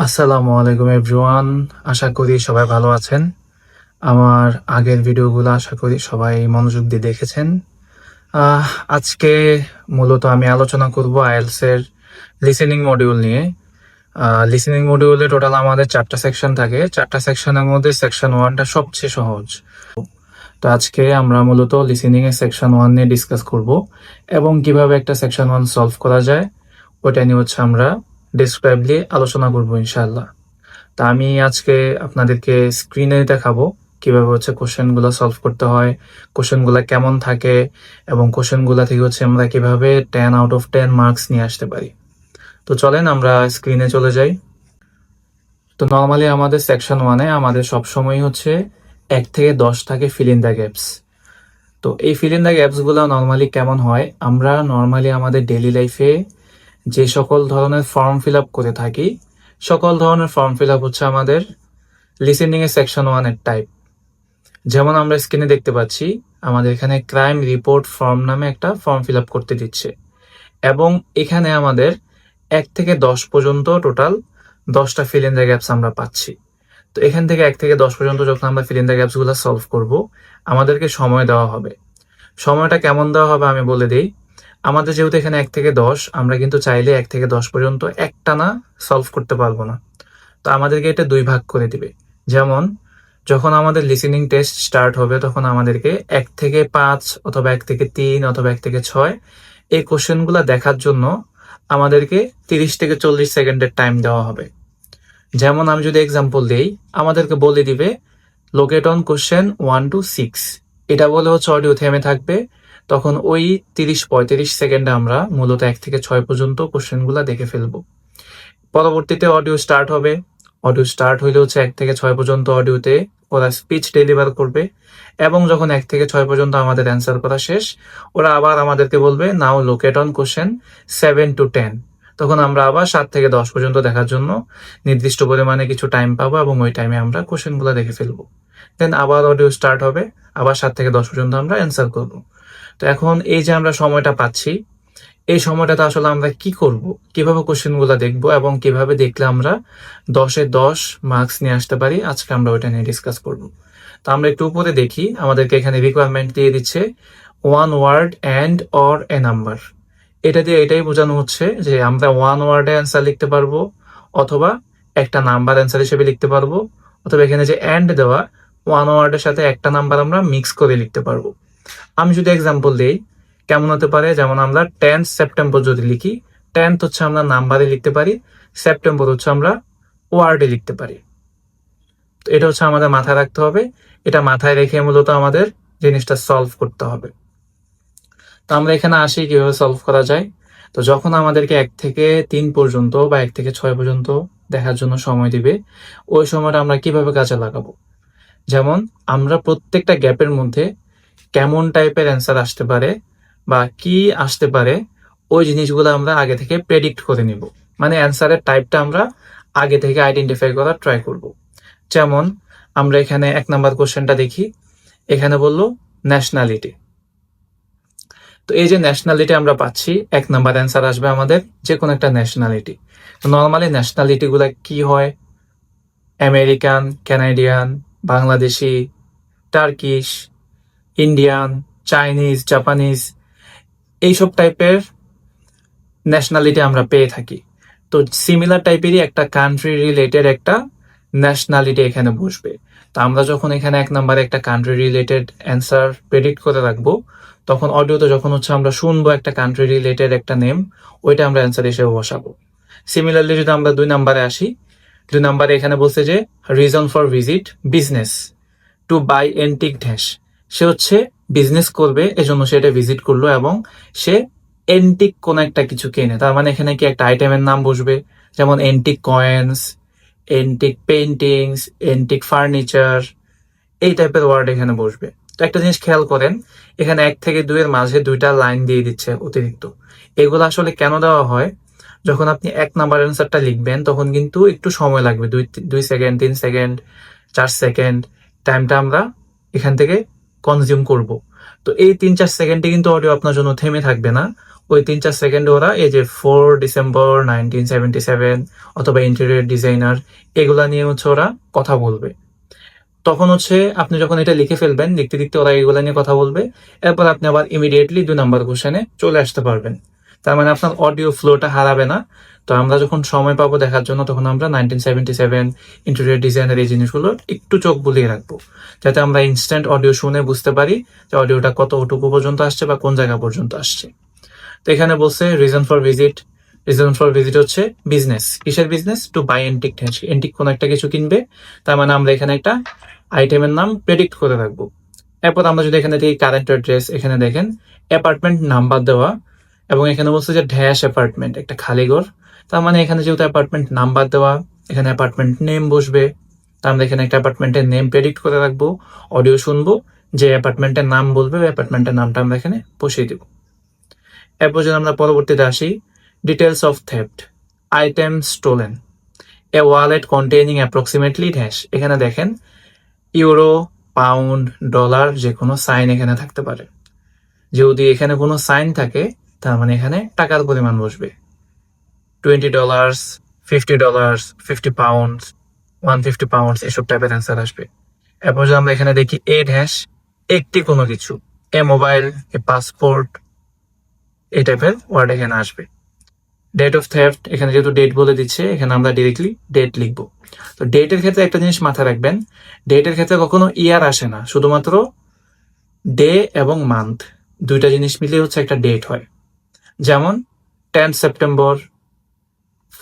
আসসালামু আলাইকুম এভরিওয়ান। আশা করি সবাই ভালো আছেন। আমার আগের ভিডিওগুলো আশা করি সবাই মনোযোগ দিয়ে দেখেছেন। আহ, আজকে মূলত আমি আলোচনা করব আইএলটিএস এর লিসেনিং মডিউল নিয়ে। লিসেনিং মডিউলে টোটাল আমাদের 4টা সেকশন থাকে। 4টা সেকশনের মধ্যে সেকশন 1টা সবচেয়ে সহজ। তো আজকে আমরা মূলত লিসেনিং এর সেকশন 1 নিয়ে ডিসকাস করব এবং কিভাবে একটা সেকশন 1 সলভ করা যায় ওটা নিয়ে আমরা ডেসক্রাইবলি আলোচনা করব ইনশাআল্লাহ। তা আমি আজকে আপনাদেরকে স্ক্রিনে দেখাবো কিভাবে কোশ্চেনগুলো সলভ করতে হয়, কোশ্চেনগুলো কেমন থাকে এবং কোশ্চেনগুলো থেকে আমরা কিভাবে 10 আউট অফ 10 মার্কস নিয়ে আসতে পারি। তো চলেন আমরা স্ক্রিনে চলে যাই। তো নর্মালি আমাদের সেকশন 1-এ আমাদের সবসময় 1 থেকে 10 থাকে ফিল ইন দ্য গ্যাপস। তো এই ফিল ইন দ্য গ্যাপস গুলো নর্মালি কেমন হয়, আমরা নর্মালি আমাদের ডেইলি লাইফে যে সকল ধরনের ফর্ম ফিল আপ করে থাকি, সকল ধরনের ফর্ম ফিল আপ আমাদের লিসেনিং এর সেকশন 1-এর টাইপ। যেমন আমরা স্ক্রিনে দেখতে পাচ্ছি আমাদের এখানে ক্রাইম রিপোর্ট ফর্ম নামে একটা ফর্ম ফিল আপ করতে দিচ্ছে এবং এখানে আমাদের 1 থেকে 10 পর্যন্ত টোটাল 10টা ফিল ইন দ্য গ্যাপস আমরা পাচ্ছি। তো এখান থেকে 1 থেকে 10 পর্যন্ত যখন আমরা ফিল ইন দ্য গ্যাপস গুলো সলভ করব, আমাদেরকে সময় দেওয়া হবে। সময়টা কেমন দেওয়া হবে আমি বলে দিই। আমাদের যেহেতু এখানে 1 থেকে 10, আমরা কিন্তু চাইলে 1 থেকে 10 পর্যন্ত একটানা সলভ করতে পারবো না। তো আমাদেরকে এটা 2 ভাগ করে দিবে। যেমন যখন আমাদের লিসেনিং টেস্ট স্টার্ট হবে তখন আমাদেরকে 1 থেকে 5 অথবা 1 থেকে 3 অথবা 1 থেকে 6 এই কোশ্চেনগুলো দেখার জন্য আমাদেরকে 30 থেকে 40 সেকেন্ডের টাইম দেওয়া হবে। যেমন আমি যদি এক্সাম্পল দেই, আমাদেরকে বলে দিবে লোকেট অন কোশ্চেন 1 to 6, এটা বলে অডিও থেমে থাকবে। তখন ওই 30-35 সেকেন্ডে আমরা মূলত 1 থেকে 6 পর্যন্ত কোশ্চেনগুলো দেখে ফেলবো। পরবর্তীতে অডিও স্টার্ট হবে। অডিও স্টার্ট হইলে 1 থেকে 6 পর্যন্ত অডিওতে ওরা স্পিচ ডেলিভার করবে এবং যখন 1 থেকে 6 পর্যন্ত আমাদের অ্যান্সার করা শেষ, ওরা আবার আমাদেরকে বলবে নাও লোকেট অন কোশ্চেন 7 to 10। তখন আমরা আবার 7 থেকে 10 পর্যন্ত দেখার জন্য নির্দিষ্ট পরিমাণে কিছু টাইম পাবো এবং ওই টাইমে আমরা কোশ্চেনগুলো দেখে ফেলবো। দেন আবার অডিও স্টার্ট হবে, আবার 7 থেকে 10 পর্যন্ত আমরা অ্যান্সার করবো। তো এখন এই যে আমরা সময়টা পাচ্ছি, এই সময়টাতে আসলে আমরা কি করব, কিভাবে কোশ্চেনগুলো দেখবো এবং কিভাবে দেখলে আমরা 10-এ 10 মার্কস নিয়ে আসতে পারি, আজকে আমরা ওইটা নিয়ে ডিসকাস করব। তো আমরা একটু উপরে দেখি, আমাদেরকে এখানে রিকোয়ারমেন্ট দিয়ে দিচ্ছে 1 word and or a number. এটা দিয়ে এটাই বোঝানো হচ্ছে যে আমরা 1 ওয়ার্ডে অ্যান্সার লিখতে পারবো অথবা একটা নাম্বার অ্যান্সার হিসেবে লিখতে পারবো, অথবা এখানে যে অ্যান্ড দেওয়া 1 ওয়ার্ডের সাথে একটা নাম্বার আমরা মিক্স করে লিখতে পারবো। আমি যদি এক্সাম্পল দিই কেমন হতে পারে, যেমন আমরা 10th সেপ্টেম্বর যদি লিখি, 10th আমরা নাম্বারে লিখতে পারি, সেপ্টেম্বর আমরা ওয়ার্ডে লিখতে পারি। তো এটা আমাদের মাথায় রাখতে হবে। এটা মাথায় রেখে মূলত আমাদের জিনিসটা সলভ করতে হবে। তো আমরা এখানে আসি কিভাবে সলভ করা যায়। তো যখন আমাদেরকে 1 থেকে 3 পর্যন্ত বা 1 থেকে 6 পর্যন্ত দেখার জন্য সময় দিবে, ওই সময়টা আমরা কিভাবে কাজে লাগাবো। যেমন আমরা প্রত্যেকটা গ্যাপের মধ্যে কেমন টাইপের অ্যান্সার আসতে পারে বা কি আসতে পারে ওই জিনিসগুলো আমরা আগে থেকে প্রেডিক্ট করে নিব। মানে অ্যান্সারের টাইপটা আমরা আগে থেকে আইডেন্টিফাই করার ট্রাই করব। যেমন আমরা এখানে 1 নাম্বার কোশ্চেনটা দেখি, এখানে বললো ন্যাশনালিটি। তো এই যে ন্যাশনালিটি আমরা পাচ্ছি, 1 নাম্বার অ্যান্সার আসবে আমাদের যে কোনো একটা ন্যাশনালিটি। তো নর্মালি ন্যাশনালিটি গুলা কি হয়, American, Canadian, Bangladeshi, Turkish, Indian, Chinese, Japanese, এইসব টাইপের ন্যাশনালিটি আমরা পেয়ে থাকি। তো সিমিলার টাইপেরই একটা কান্ট্রি রিলেটেড একটা ন্যাশনালিটি এখানে বসবে। তো আমরা যখন এখানে 1 নাম্বারে একটা কান্ট্রি রিলেটেড অ্যান্সার প্রেডিক্ট করে রাখবো, তখন অডিওতে যখন আমরা শুনবো একটা কান্ট্রি রিলেটেড একটা নেম, ওইটা আমরা অ্যান্সার হিসেবে বসাবো। সিমিলারলি যদি আমরা 2 নাম্বারে আসি, 2 নাম্বারে এখানে বলছে যে reason for visit business to buy antique dash. সে বিজনেস করবে, এজন্য সে এটা ভিজিট করলো এবং সে এন্টিক কোন একটা কিছু কেনে। তার মানে এখানে কি একটা আইটেমের নাম বসবে, যেমন antique coins, antique paintings, antique furniture, এই টাইপের ওয়ার্ড এখানে বসবে। তো একটা জিনিস খেয়াল করেন, এখানে 1 থেকে 2 এর মাঝে 2টা লাইন দিয়ে দিচ্ছে অতিরিক্ত। এগুলো আসলে কেন দেওয়া হয়, যখন আপনি 1 নাম্বার অ্যান্সারটা লিখবেন তখন কিন্তু একটু সময় লাগবে, 2 সেকেন্ড, 3 সেকেন্ড, 4 সেকেন্ড টাইমটা আমরা এখান থেকে কনজিউম করব। তো এই 3-4 সেকেন্ডে কিন্তু অডিও আপনার জন্য থেমে থাকবে না। ওই 3-4 সেকেন্ডে ওরা এই যে 4 ডিসেম্বর 1977 অথবা ইন্টেরিয়র ডিজাইনার এগুলা নিয়ে হচ্ছে ওরা কথা বলবে। তখন হচ্ছে আপনি যখন এটা লিখে ফেলবেন, লিখতে লিখতে ওরা এগুলা নিয়ে কথা বলবে, এরপর আপনি আবার ইমিডিয়েটলি 2 নম্বর কোশ্চেনে চলে আসতে পারবেন। তার মানে আপনার অডিও ফ্লোটা হারাবে না। তো আমরা যখন সময় পাবো দেখার জন্য তখন আমরা 1977 ইন্টেরিয়র ডিজাইনের এই জিনিসগুলো একটু চোখ বুলিয়ে রাখবো, যাতে আমরা ইনস্ট্যান্ট অডিও শুনে বুঝতে পারি যে অডিওটা কতটুকু পর্যন্ত আসছে বা কোন জায়গা পর্যন্ত আসছে। তো এখানে বলছে reason for visit. Reason for visit হচ্ছে বিজনেস। কিসের business? To buy antique. Antique কোন একটা কিছু কিনবে, তার মানে আমরা এখানে একটা আইটেমের নাম প্রেডিক্ট করে রাখবো। এরপর আমরা যদি এখানে দেখি কারেন্ট অ্যাড্রেস, এখানে দেখেন অ্যাপার্টমেন্ট নাম্বার দেওয়া, এবং এখানে বলছে যে ড্যাশ অ্যাপার্টমেন্ট, একটা খালি ঘর। তার মানে এখানে যেহেতু অ্যাপার্টমেন্ট নাম্বার দেওয়া, এখানে অ্যাপার্টমেন্ট নেম বসবে। তার আমরা এখানে একটা অ্যাপার্টমেন্টের নেম প্রেডিক্ট করে রাখবো, অডিও শুনবো, যে অ্যাপার্টমেন্টের নাম বলবে অ্যাপার্টমেন্টের নামটা আমরা এখানে বসিয়ে দেবো। এরপর যদি আমরা পরবর্তীতে আসি, details of theft, item stolen, A wallet containing approximately dash. এখানে দেখেন ইউরো, পাউন্ড, ডলার, যে কোনো সাইন এখানে থাকতে পারে। যদি এখানে কোনো সাইন থাকে তার মানে এখানে টাকার পরিমাণ বসবে। $20, $50, £50, £150 এসব টাইপের অ্যান্সার আসবে। এরপর যদি আমরা এখানে দেখি এ ড্যাশ, একটি কোনো কিছু, এ মোবাইল, এ পাসপোর্ট, এই টাইপের ওয়ার্ড এখানে আসবে। ডেট অফ থেফট, এখানে যেহেতু ডেট বলে দিচ্ছে এখানে আমরা ডিরেক্টলি ডেট লিখবো। তো ডেটের ক্ষেত্রে একটা জিনিস মাথায় রাখবেন, ডেটের ক্ষেত্রে কখনো ইয়ার আসে না, শুধুমাত্র ডে এবং মান্থ, দুইটা জিনিস মিলিয়ে হচ্ছে একটা ডেট হয়। যেমন 10 সেপ্টেম্বর,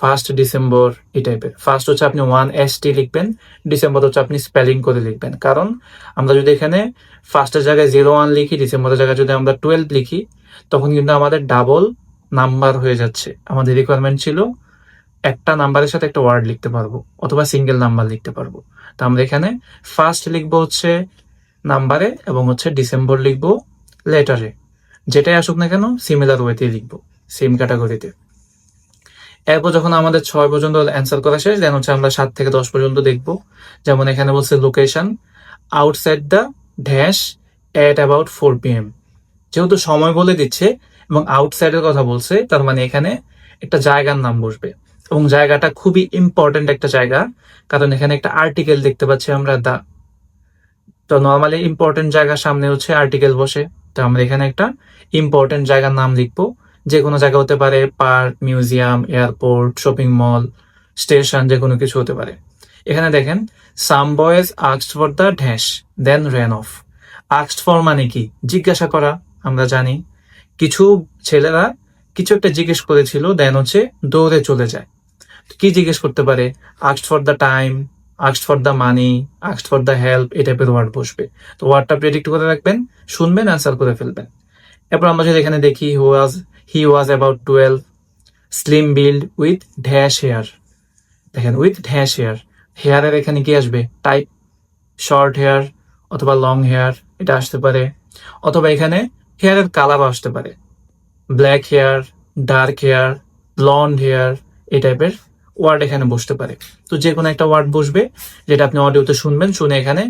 1 ডিসেম্বর, এই টাইপের। ফার্স্ট হচ্ছে আপনি 1ST লিখবেন, ডিসেম্বর হচ্ছে আপনি স্পেলিং করে লিখবেন। কারণ আমরা যদি এখানে ফার্স্টের জায়গায় 01 লিখি, ডিসেম্বরের জায়গায় যদি আমরা 12 লিখি, তখন কিন্তু আমাদের ডাবল নাম্বার হয়ে যাচ্ছে। আমাদের রিকোয়ারমেন্ট ছিল একটা নাম্বারের সাথে একটা ওয়ার্ড লিখতে পারবো অথবা সিঙ্গেল নাম্বার লিখতে পারবো। তো আমরা এখানে ফার্স্ট লিখবো হচ্ছে নাম্বারে এবং হচ্ছে ডিসেম্বর লিখবো লেটারে। যেটাই আসুক না কেন সিমিলার ওয়েতে লিখবো, সেম ক্যাটাগরিতে। এরপর যখন আমাদের 6 পর্যন্ত অ্যান্সার করা শেষ, দেন হচ্ছে আমরা 7 থেকে 10 পর্যন্ত দেখবো। যেমন এখানে বলছে location outside the dash at about 4 PM। যেহেতু সময় বলে দিচ্ছে এবং আউটসাইডের কথা বলছে, তার মানে এখানে একটা জায়গার নাম বসবে, এবং জায়গাটা খুবই ইম্পর্টেন্ট একটা জায়গা, কারণ এখানে একটা আর্টিকেল দেখতে পাচ্ছি আমরা, দা। তো নর্মালি ইম্পর্টেন্ট জায়গার সামনে হচ্ছে আর্টিকেল বসে। তো আমরা এখানে একটা ইম্পর্টেন্ট জায়গার নাম লিখবো, যে কোনো জায়গা হতে পারে, park, museum, airport, shopping mall, station, যে কোনো কিছু হতে পারে। এখানে দেখেন some boys asked for the dash then ran off. Asked for মানে কি? জিজ্ঞাসা করা, আমরা জানি। কিছু ছেলেরা কিছু একটা জিজ্ঞেস করেছিল, দেন হচ্ছে দৌড়ে চলে যায়। কি জিজ্ঞেস করতে পারে? Asked for the time, asked for the money, asked for the help, এই টাইপের ওয়ার্ড বসবে। তো ওয়ার্ডটা প্রেডিক্ট করে রাখবেন, শুনবেন, অ্যান্সার করে ফেলবেন। এরপর আমরা যদি এখানে দেখি he was about 12, slim build with dash hair. দেখেন উইথ ড্যাশ হেয়ার, হেয়ারের এখানে কি আসবে? টাইপ, শর্ট হেয়ার অথবা লং হেয়ার, এটা আসতে পারে। অথবা এখানে হেয়ারের কালারও আসতে পারে, black hair, dark hair, blond hair, এই টাইপের ওয়ার্ড এখানে বসতে পারে। তো যে কোনো একটা ওয়ার্ড বসবে, যেটা আপনি অডিওতে শুনবেন, শুনে এখানে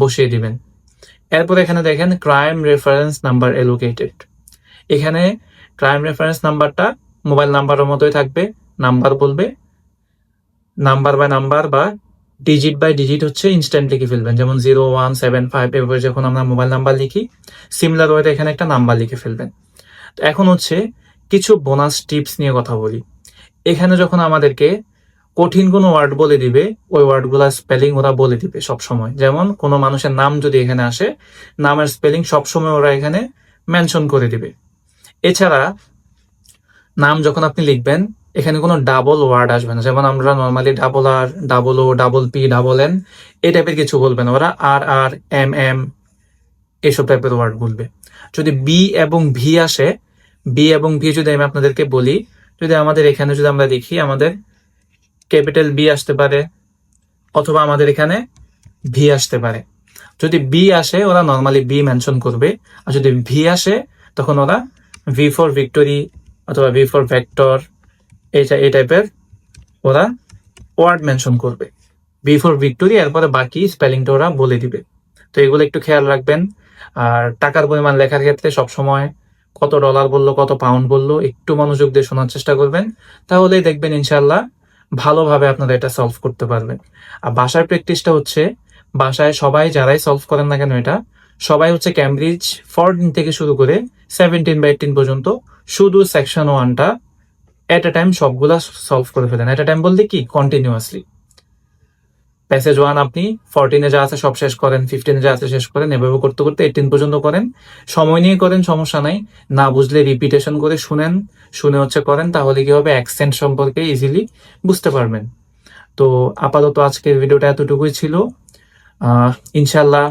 বসিয়ে দিবেন। এরপর এখানে দেখেন ক্রাইম রেফারেন্স নাম্বার এলোকেটেড। এখানে ক্রাইম রেফারেন্স নাম্বারটা মোবাইল নাম্বারের মতোই থাকবে, নাম্বার বলবে, নাম্বার বাই নাম্বার বা ডিজিট বাই ডিজিট হচ্ছে ইনস্ট্যান্ট লিখে ফেলবেন। যেমন 0175 এভাবে যখন আমরা মোবাইল নাম্বার লিখি, সিমিলার ওয়েতে এখানে একটা নাম্বার লিখে ফেলবেন। তো এখন হচ্ছে কিছু বোনাস টিপস নিয়ে কথা বলি। এখানে যখন আমাদেরকে কঠিন কোনো ওয়ার্ড বলে দিবে, ওই ওয়ার্ডগুলোর স্পেলিং ওরা বলে দিবে সব সময়। যেমন কোনো মানুষের নাম যদি এখানে আসে, নামের স্পেলিং সবসময় ওরা এখানে মেনশন করে দিবে। এছাড়া নাম যখন আপনি লিখবেন, এখানে কোনো ডাবল ওয়ার্ড আসবে না। যেমন আমরা normally double R, double O, double P, double N, এই টাইপের কিছু বলবে না। ওরা আর আর, এম এম, এইসব টাইপের ওয়ার্ড বলবে। যদি বি এবং ভি আসে, বি এবং ভি যদি আমি আপনাদেরকে বলি, যদি আমাদের এখানে যদি আমরা দেখি, আমাদের ক্যাপিটাল বি আসতে পারে অথবা আমাদের এখানে ভি আসতে পারে। যদি বি আসে ওরা নর্মালি বি মেনশন করবে, আর যদি ভি আসে তখন ওরা ভি ফর ভিক্টোরি অথবা ভি ফর ভেক্টর, এই টাইপের ওরা ওয়ার্ড মেনশন করবে। ভি ফর ভিক্টোরি, এরপরে বাকি স্পেলিংটা ওরা বলে দিবে। তো এগুলো একটু খেয়াল রাখবেন। আর টাকার পরিমাণ লেখার ক্ষেত্রে সবসময় কত ডলার বললো, কত পাউন্ড বললো, একটু মনোযোগ দিয়ে শোনার চেষ্টা করবেন। তাহলেই দেখবেন ইনশাল্লাহ ভালোভাবে আপনারা এটা সলভ করতে পারবেন। আর বাসার প্র্যাকটিসটা হচ্ছে, বাসায় সবাই যারাই সলভ করেন না কেন এটা, সবাই হচ্ছে ক্যামব্রিজ 14 থেকে শুরু করে 17 বা 18 পর্যন্ত শুধু সেকশন 1টা এট এ টাইম সবগুলা সলভ করে ফেলেন। এট এ টাইম বলতে কি, কন্টিনিউয়াসলি। প্যাসেজ 1 আপনি 14-এ যা আছে সব শেষ করেন, 15-এ যা আছে শেষ করেন, এভাবে করতে করতে 18 পর্যন্ত করেন। সময় নিয়ে করেন, সমস্যা নাই। না বুঝলে রিপিটেশন করে শুনেন, শুনে হচ্ছে করেন, তাহলে কি হবে, অ্যাকসেন্ট সম্পর্কে ইজিলি বুঝতে পারবেন। তো আপাতত আজকের ভিডিওটা এতটুকুই ছিল। ইনশাল্লাহ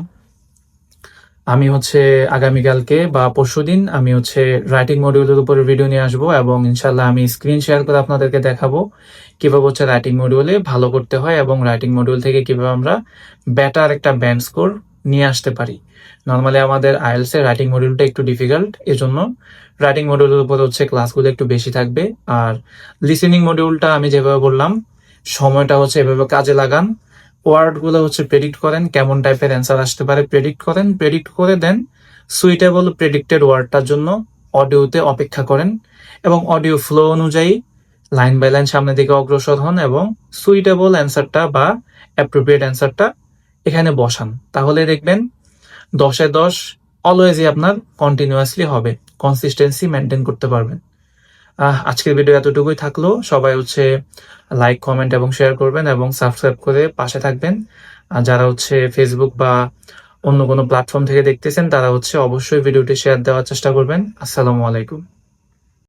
আমি হচ্ছে আগামীকালকে বা পরশুদিন আমি হচ্ছে রাইটিং মডিউলের উপরে ভিডিও নিয়ে আসবো, এবং ইনশাল্লাহ আমি স্ক্রিন শেয়ার করে আপনাদেরকে দেখাবো কিভাবে হচ্ছে রাইটিং মডিউলে ভালো করতে হয়, এবং রাইটিং মডিউল থেকে কিভাবে আমরা বেটার একটা ব্যান্ড স্কোর নিয়ে আসতে পারি। নর্মালি আমাদের আইএলস এর রাইটিং মডিউলটা একটু ডিফিকাল্ট, এজন্য রাইটিং মডিউলের উপর হচ্ছে ক্লাসগুলো একটু বেশি থাকবে। আর লিসেনিং মডিউলটা আমি যেভাবে বললাম, সময়টা হচ্ছে এভাবে কাজে লাগান, ওয়ার্ড গুলো হচ্ছে প্রেডিক্ট করেন, কেমন টাইপের অ্যান্সার আসতে পারে প্রেডিক্ট করেন, প্রেডিক্ট করে দেন সুইটেবল প্রেডিক্টেড ওয়ার্ডটার জন্য অডিওতে অপেক্ষা করেন, এবং অডিও ফ্লো অনুযায়ী লাইন বাই লাইন সামনের দিকে অগ্রসর হন, এবং সুইটেবল অ্যান্সারটা বা অ্যাপ্রোপ্রিয়েট অ্যান্সারটা এখানে বসান। তাহলে দেখবেন 10-এ 10 অলওয়েজই আপনার কন্টিনিউয়াসলি হবে, কনসিস্টেন্সি মেনটেন করতে পারবেন। আজকের ভিডিও এতটুকুই থাকলো। সবাই হচ্ছে লাইক, কমেন্ট এবং শেয়ার করবেন, এবং সাবস্ক্রাইব করে পাশে থাকবেন। আর যারা হচ্ছে ফেসবুক বা অন্য কোনো প্ল্যাটফর্ম থেকে দেখতেছেন, তারা হচ্ছে অবশ্যই ভিডিওটি শেয়ার দেওয়ার চেষ্টা করবেন। আসসালামু আলাইকুম।